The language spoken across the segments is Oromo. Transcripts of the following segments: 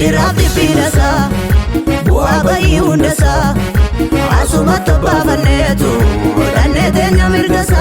Gidiraf dipinasa bu'a bayi hundasa asuma toppa fanneetu dannee teenya mirgasa.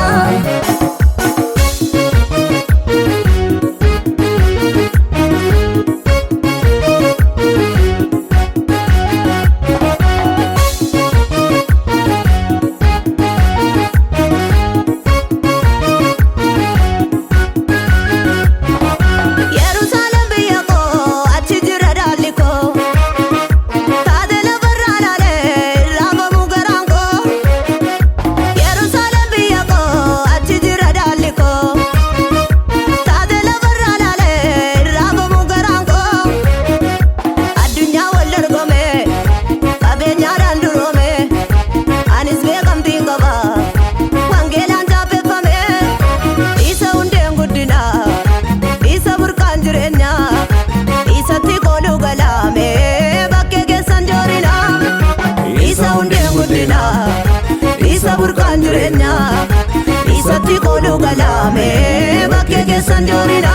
Isa burqaan jireenya isatti qooduu galaame bakkee keessan joorina.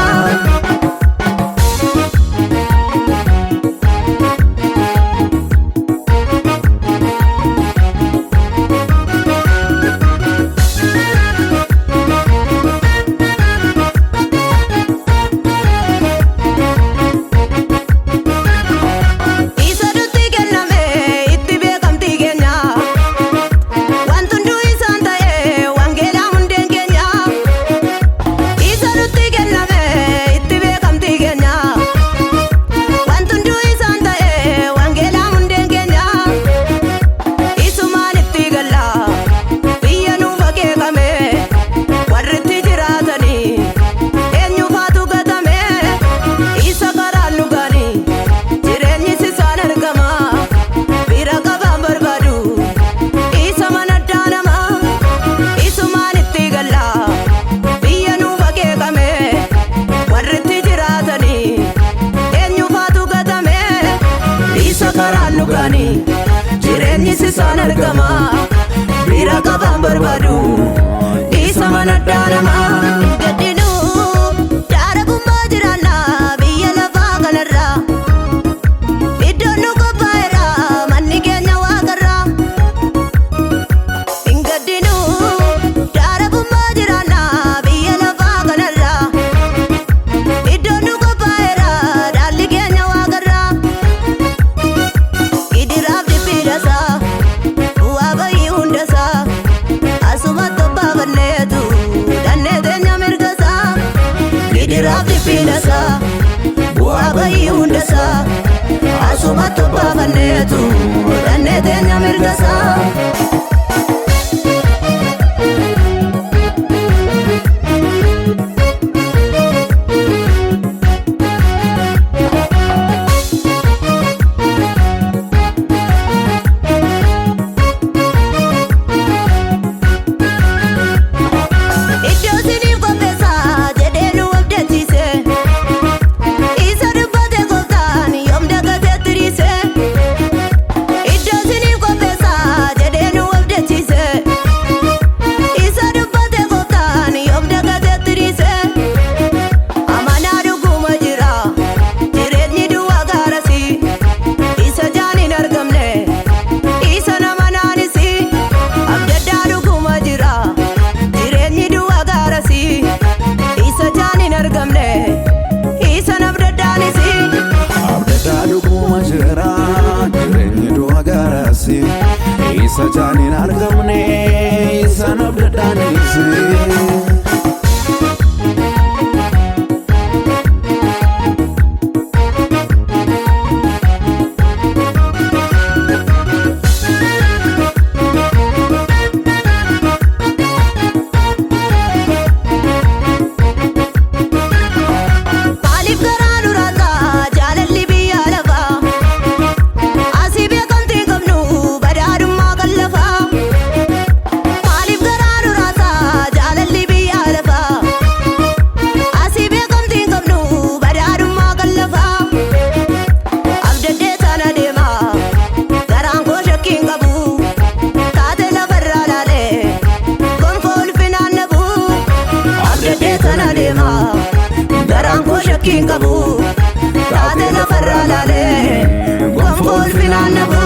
Jireenyi sisaan argama bira qabaan barbaadu isa mana dhaanama. Gaddinuu daarabummaa jiraanna biyya lafaa kanarra iddoon nu qophaa'eera manni keenya waaqarra. Gaddinuu daarabummaa jiraanna biyya lafaa kanarra iddoon nu qophaa'eera dhaalli keenya waaqarra. Bu'a bayi hundasa asuma toppa fanneetu dannee teenya mirgasa. Gidiraf dipinasa bu'a bayi hundasa asuma toppa fanneetu dannee teenya mirgasa. Isa jaanin argamne isa nabdadhaanisi. Garaan koo shakkiin qabu taate lafarraa laalee naannoo.